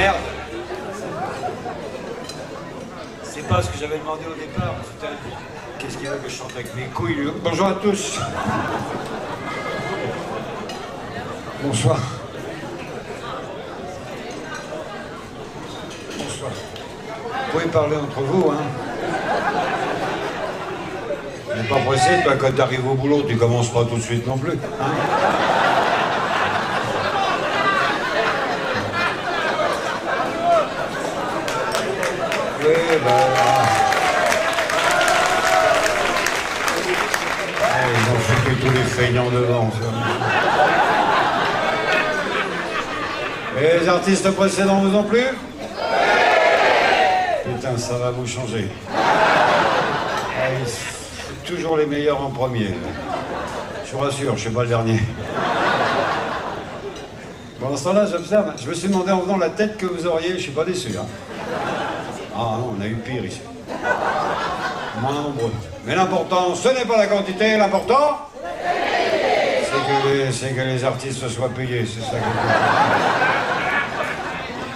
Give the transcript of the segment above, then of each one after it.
merde. C'est pas ce que j'avais demandé au départ, putain. Qu'est-ce qu'il veut que je chante avec mes couilles, lui? Bonjour à tous. Bonsoir. Bonsoir. Vous pouvez parler entre vous, hein. Mais pas pressé, toi, quand t'arrives au boulot, tu commences pas tout de suite non plus, hein. Oui, ben... ils ont foutu tous les feignants devant, ça. Et les artistes précédents vous ont plu? Putain, ça va vous changer. C'est toujours les meilleurs en premier. Je vous rassure, je suis pas le dernier. Bon, en ce temps-là, j'observe. Je me suis demandé en venant la tête que vous auriez, je suis pas déçu, hein. Ah non, on a eu pire ici. Moins nombreux. Mais l'important, ce n'est pas la quantité, l'important, c'est que les artistes soient payés, c'est ça que je...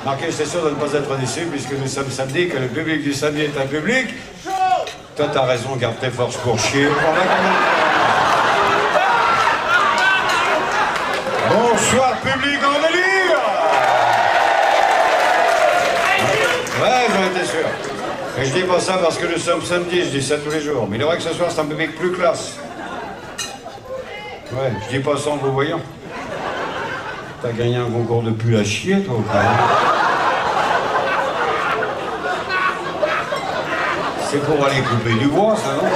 Marquez, c'est sûr de ne pas être déçu, puisque nous sommes samedi, que le public du samedi est un public. Toi, t'as raison, garde tes forces pour chier. Bonsoir, public en délire. Ouais, j'en étais sûr. Et je dis pas ça parce que nous sommes samedi, je dis ça tous les jours. Mais il est vrai que ce soir, c'est un public plus classe. Ouais, je dis pas ça en vous voyant. T'as gagné un concours de pull à chier, toi, ou pas? C'est pour aller couper du bois, ça, non?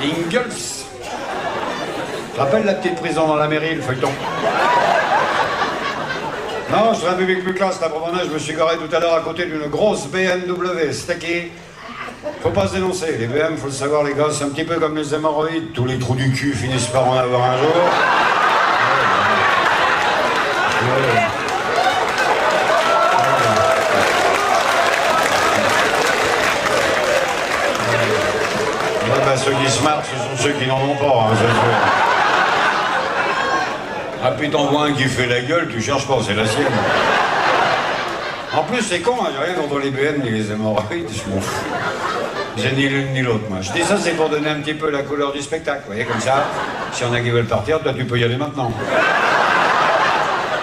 Ingalls. Je rappelle la petite prison dans la mairie, le feuilleton. Non, je serais un public plus classe, la promenade, je me suis garé tout à l'heure à côté d'une grosse BMW. C'était qui? Faut pas se dénoncer. Les BM, faut le savoir, les gars, c'est un petit peu comme les hémorroïdes. Tous les trous du cul finissent par en avoir un jour. Bah, ceux qui se marrent, ce sont ceux qui n'en ont pas. Hein, ah, puis t'en vois un qui fait la gueule, tu cherches pas, c'est la sienne. En plus, c'est con, hein, j'ai rien contre les BM ni les hémorroïdes, je m'en fous. J'ai ni l'une ni l'autre, moi. Je dis ça, c'est pour donner un petit peu la couleur du spectacle, vous voyez, comme ça, si on a qui veulent partir, toi, tu peux y aller maintenant.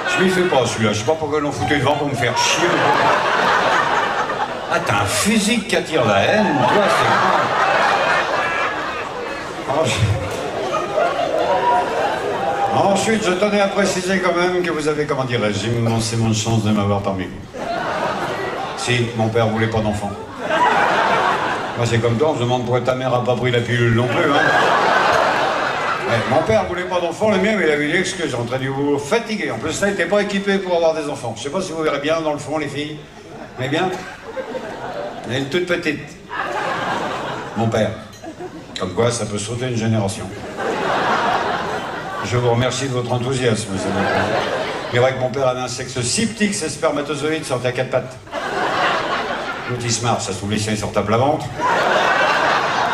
Je m'y fais pas, celui-là, je sais pas pourquoi l'on foutait devant pour me faire chier. Ah, t'as un physique qui attire la haine, toi, c'est... Ensuite, je tenais à préciser quand même que vous avez, comment dirais-je, immensément de chance de m'avoir parmi vous. Si, mon père voulait pas d'enfant. Moi, c'est comme toi, on se demande pourquoi ta mère a pas pris la pilule non plus, hein. Ouais, mon père voulait pas d'enfant, le mien, mais il avait une excuse, en train de vous fatiguer. En plus, ça, il n'était pas équipé pour avoir des enfants. Je sais pas si vous verrez bien dans le fond, les filles. Mais bien, elle est toute petite. Mon père. Comme quoi, ça peut sauter une génération. Je vous remercie de votre enthousiasme, monsieur. Il est vrai que mon père avait un sexe si petit que ses spermatozoïdes sortaient à quatre pattes. L'autre, il se marre, ça se trouve, les siens, ils sortent à plat ventre.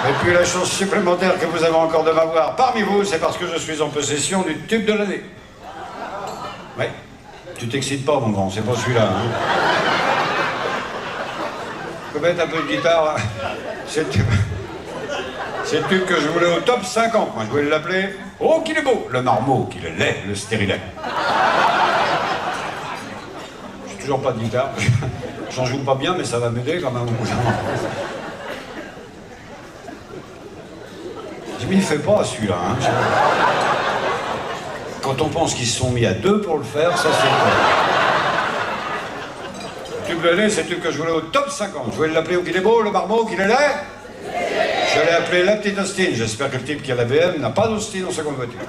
Et puis la chance supplémentaire que vous avez encore de m'avoir parmi vous, c'est parce que je suis en possession du tube de l'année. Ouais, tu t'excites pas, mon grand, c'est pas celui-là, hein. Faut mettre un peu de guitare, hein. C'est le tube que je voulais au top 50. Moi, je voulais l'appeler « Oh, qu'il est beau !» Le marmot, qu'il est laid, le stérilet. J'ai toujours pas de guitare. J'en joue pas bien, mais ça va m'aider quand même. Je m'y fais pas, celui-là. Hein. Quand on pense qu'ils se sont mis à deux pour le faire, ça c'est... Le tube de lait, c'est le tube que je voulais au top 50. Je voulais l'appeler « Oh, qu'il est beau !» Le marmot, qu'il est laid. Je l'ai appelé la petite Austin. J'espère que le type qui a la BM n'a pas d'Austin dans sa grande voiture.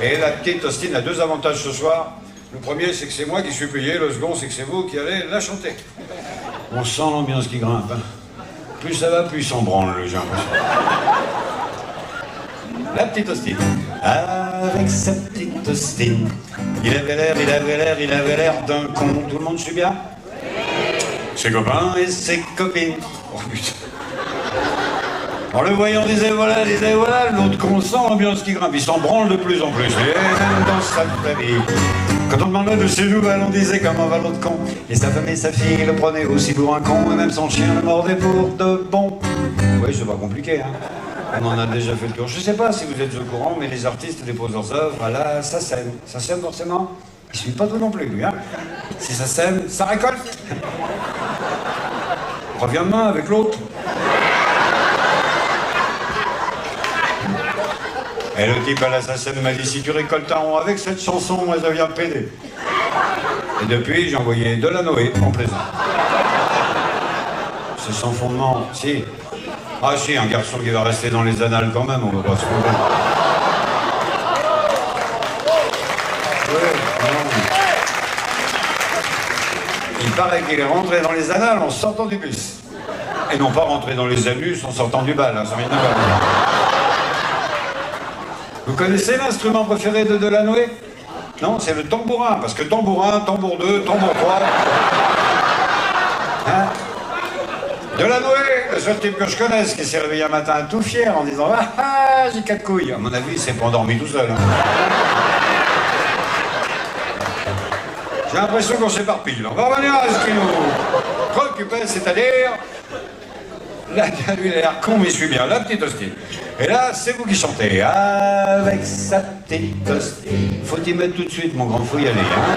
Et la petite Austin a deux avantages ce soir. Le premier, c'est que c'est moi qui suis payé. Le second, c'est que c'est vous qui allez la chanter. On sent l'ambiance qui grimpe. Hein. Plus ça va, plus il s'en branle, le genre. La petite Austin. Avec sa petite Austin, il avait l'air d'un con. Tout le monde suit bien? Ses copains et ses copines. Oh putain. En le voyant, on disait voilà, l'autre con sent l'ambiance qui grimpe. Il s'en branle de plus en plus. Et même dans sa famille. Quand on demandait de ses nouvelles, on disait comment va l'autre con. Et sa femme et sa fille le prenaient aussi pour un con, et même son chien le mordait pour de bon. Oui, c'est pas compliqué, hein. On en a déjà fait le tour. Je sais pas si vous êtes au courant, mais les artistes déposent leurs œuvres à la SACEM. SACEM, forcément, il suit pas tout non plus, lui, hein. Si ça sème, ça récolte. Reviens demain avec l'autre. Et le type à la SACEM m'a dit, si tu récoltes un rond avec cette chanson, moi je deviens pédé. Et depuis, j'ai envoyé Delanoë en plaisant. C'est sans fondement, si. Ah si, un garçon qui va rester dans les annales quand même, on va pas se tromper. Il paraît qu'il est rentré dans les annales en sortant du bus. Et non pas rentré dans les anus en sortant du bal, hein, ça m'énerve. Vous connaissez l'instrument préféré de Delanoë? Non, c'est le tambourin, parce que tambourin, tambour 2, tambour 3... Hein? Delanoë, le seul type que je connaisse qui s'est réveillé un matin tout fier en disant « Ah, j'ai 4 couilles ». À mon avis, il s'est pas endormi tout seul. Hein. J'ai l'impression qu'on s'éparpille. On va revenir à ce qui nous préoccupait, c'est-à-dire... Là, lui, il a l'air con, mais il suit bien. La petite hostie. Et là, c'est vous qui chantez. Avec sa petite hostie. Faut y mettre tout de suite, mon grand, faut y aller. Hein.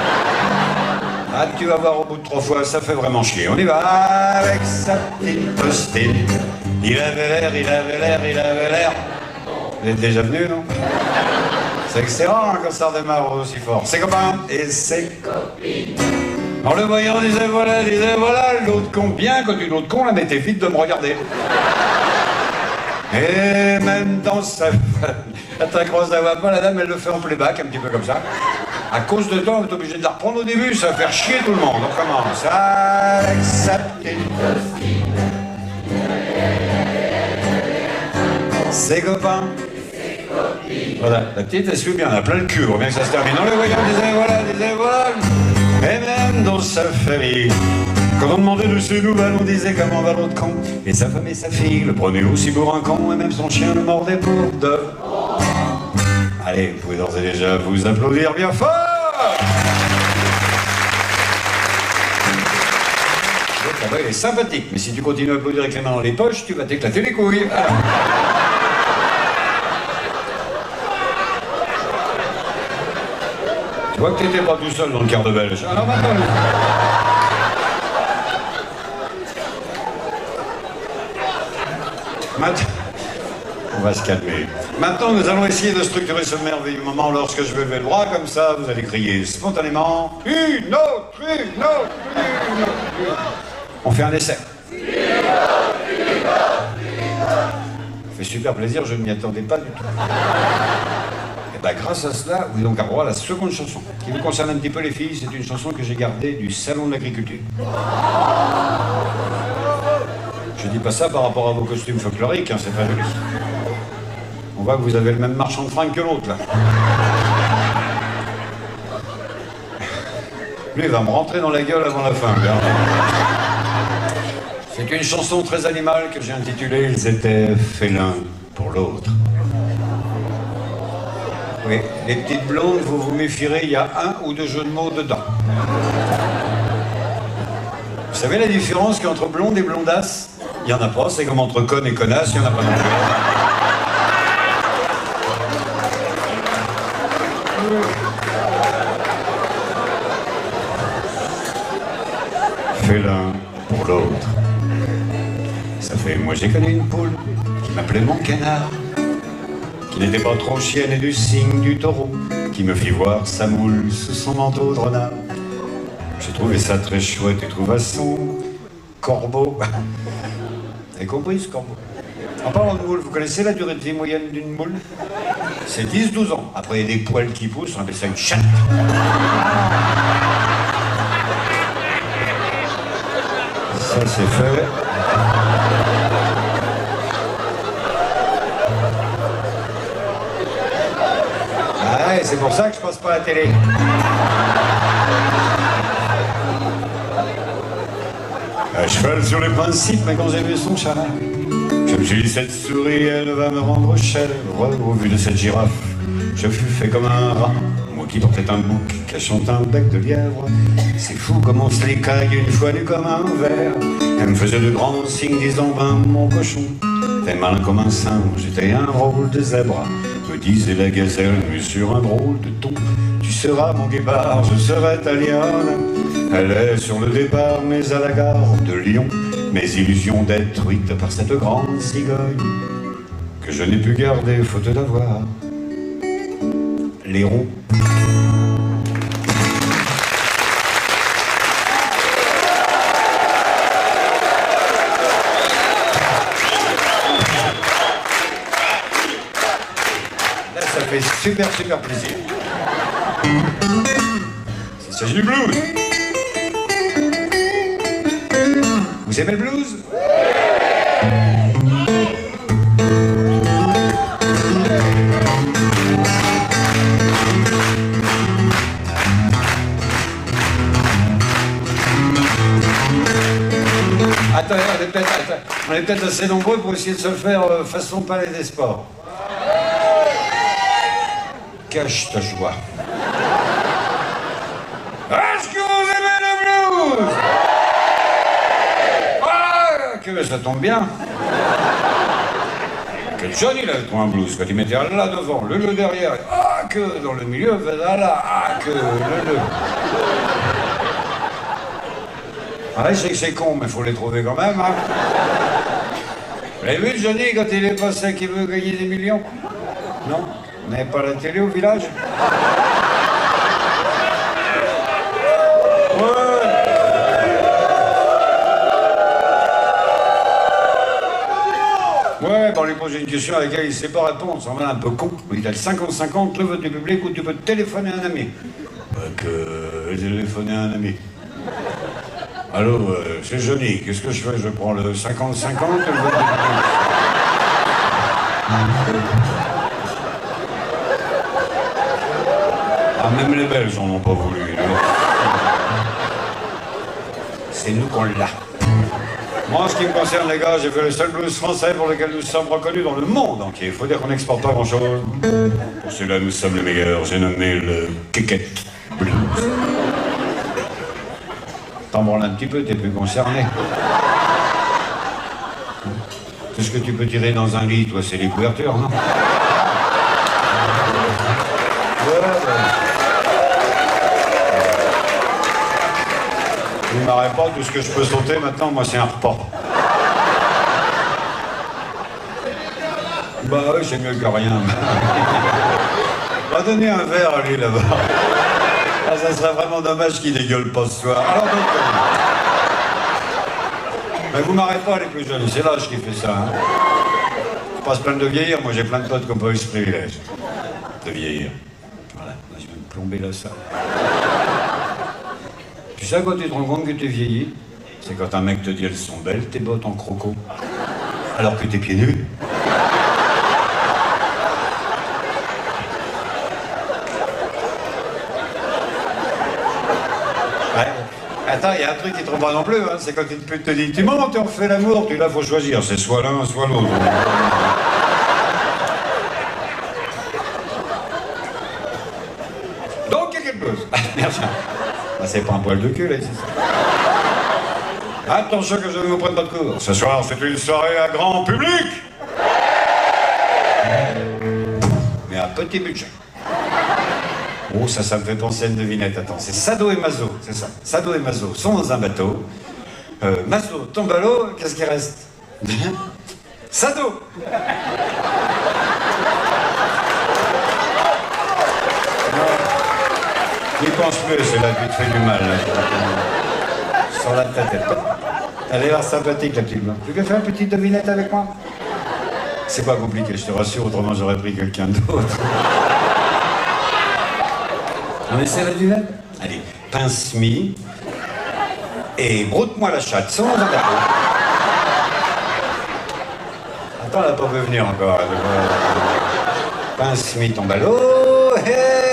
Ah, tu vas voir au bout de 3 fois, ça fait vraiment chier. On y va. Avec sa petite hostie. Il avait l'air, il avait l'air, il avait l'air. Vous êtes déjà venu, non? C'est excellent hein, quand ça redémarre aussi fort. Ses copains et ses copines. En le voyant, disait voilà, l'autre con. Bien quand une autre con, la mettait vite de me regarder. Et même dans sa... Quand t'as croise la voix pas, la dame, elle le fait en playback, un petit peu comme ça. À cause de toi, on est obligé de la reprendre au début, ça va faire chier tout le monde. On commence avec sa petite... Ses copains. Voilà, la petite, elle suit bien, elle a plein le cul, on bien que ça se termine. On le voyant, disait voilà. Et même dans sa famille, quand on demandait de ses nouvelles, on disait comment va l'autre con. Et sa femme et sa fille le prenaient aussi pour un con, et même son chien le mordait pour deux. Allez, vous pouvez d'ores et déjà vous applaudir bien fort. Ça va, il est sympathique, mais si tu continues à applaudir avec les mains dans les poches, tu vas t'éclater les couilles. Alors. Je vois que t'étais pas tout seul dans le quart de belge. Alors maintenant... On va se calmer. Maintenant, nous allons essayer de structurer ce merveilleux moment. Lorsque je vais lever le bras, comme ça, vous allez crier spontanément « Une autre, une autre, une autre ». On fait un essai. Ça fait super plaisir, je ne m'y attendais pas du tout. Et bien, grâce à cela, vous avez donc droit à la seconde chanson, qui vous concerne un petit peu les filles. C'est une chanson que j'ai gardée du Salon de l'Agriculture. Je dis pas ça par rapport à vos costumes folkloriques, hein, c'est pas joli. On voit que vous avez le même marchand de fringues que l'autre, là. Lui, il va me rentrer dans la gueule avant la fin, regarde. C'est une chanson très animale que j'ai intitulée « Ils étaient félins pour l'autre ». Oui, les petites blondes, vous vous méfierez, il y a 1 ou 2 jeux de mots dedans. Vous savez la différence qu'il y a entre blonde et blondasse? Il n'y en a pas, c'est comme entre conne et connasse, il n'y en a pas non plus. Félin pour l'autre. Ça fait, moi j'ai connu une poule qui m'appelait mon canard, qui n'était pas trop chienne et du signe du taureau, qui me fit voir sa moule sous son manteau de renard. J'ai trouvé ça très chouette et trouva son corbeau. Vous avez compris ce corbeau? En parlant de moule, vous connaissez la durée de vie moyenne d'une moule? C'est 10-12 ans. Après, il y a des poils qui poussent, on appelle ça une chatte. Ça, c'est fait. Ah ouais, c'est pour ça que je passe pas à la télé. À cheval sur les principes, mais quand j'ai vu son chat, je me suis dit, cette souris, elle va me rendre chèvre. Au vu de cette girafe, je fus fait comme un rat. Mon qui portait un bouc cachant un bec de lièvre. C'est fou comme on se l'écaille une fois nu comme un verre. Elle me faisait de grands signes disant ben mon cochon, t'es malin comme un singe, j'étais un rôle de zèbre. Me disait la gazelle, mais sur un drôle de ton. Tu seras mon guépard, je serai ta lionne. Elle est sur le départ, mais à la gare de Lyon. Mes illusions détruites par cette grande cigogne que je n'ai pu garder faute d'avoir les ronds. Là, ça fait super plaisir. Il s'agit du blues. Vous aimez le blues? Attends, on est peut-être assez nombreux pour essayer de se le faire façon Palais des Sports. Cache ta joie. Est-ce que vous aimez le blues? Ah, que ça tombe bien. Quel Johnny là pour un blues, quand il mettait là devant, le derrière, ah que dans le milieu, là, ah que le. Ah, je sais que c'est con, mais faut les trouver quand même, hein. Vous l'avez vu, Johnny, quand il est passé qu'il veut gagner des millions? Non? Vous n'avez pas la télé au village? Ouais, bon, on lui pose une question à laquelle il ne sait pas répondre, ça va un peu con. Il a le 50-50, le vote du public, ou tu peux téléphoner à un ami. Téléphoner à un ami. Allô, c'est Johnny, qu'est-ce que je fais? Je prends le 50-50 ou le vote du public? Ah, même les Belges n'en ont pas voulu. C'est nous qu'on l'a. Moi, en ce qui me concerne, les gars, j'ai fait le seul blues français pour lequel nous sommes reconnus dans le monde entier. Il faut dire qu'on n'exporte pas grand-chose. Pour cela, nous sommes les meilleurs. J'ai nommé le Kick-It Blues. T'en branles un petit peu, t'es plus concerné. Tout ce que tu peux tirer dans un lit, toi, c'est les couvertures, non? Vous m'arrêtez pas, tout ce que je peux sauter maintenant, moi c'est un repas. Bah oui, c'est mieux que rien. On va donner un verre à lui là-bas. Ah, ça serait vraiment dommage qu'il dégueule pas ce soir. Alors donc, mais vous m'arrêtez pas les plus jeunes, c'est l'âge qui fait ça. Hein. Faut pas se plaindre de vieillir, moi j'ai plein de potes qui n'ont pas eu ce privilège. De vieillir. Voilà, là, je vais me plomber là ça. Tu sais quand tu te rends compte que t'es vieilli? C'est quand un mec te dit elles sont belles, tes bottes en croco. Alors que t'es pieds nus. Ouais. Attends, il y a un truc qui te trompe pas non plus, hein. C'est quand une pute te dit tu montes et on fait l'amour, tu là faut choisir, c'est soit l'un, soit l'autre. Donc il y a quelque chose. Merci. Ah, c'est pas un poil de cul, là, ici. Attention que je ne me prenne pas de cours. Ce soir, c'est une soirée à grand public. Mais à petit budget. Oh, ça me fait penser à une devinette. Attends, c'est Sado et Mazo, c'est ça. Sado et Mazo sont dans un bateau. Mazo tombe à l'eau, qu'est-ce qui reste? Sado. N'y pense plus, c'est là qui te fait du mal. Là. Sur la tête. Elle a l'air sympathique, la petite blanche. Tu veux faire une petite devinette avec moi? C'est pas compliqué, je te rassure, autrement j'aurais pris quelqu'un d'autre. On essaie la devinette? Allez, pince-mi et broute-moi la chatte, sans un bateau. Attends, elle n'a pas pu venir encore. Pince-mi tombe à l'eau, hey.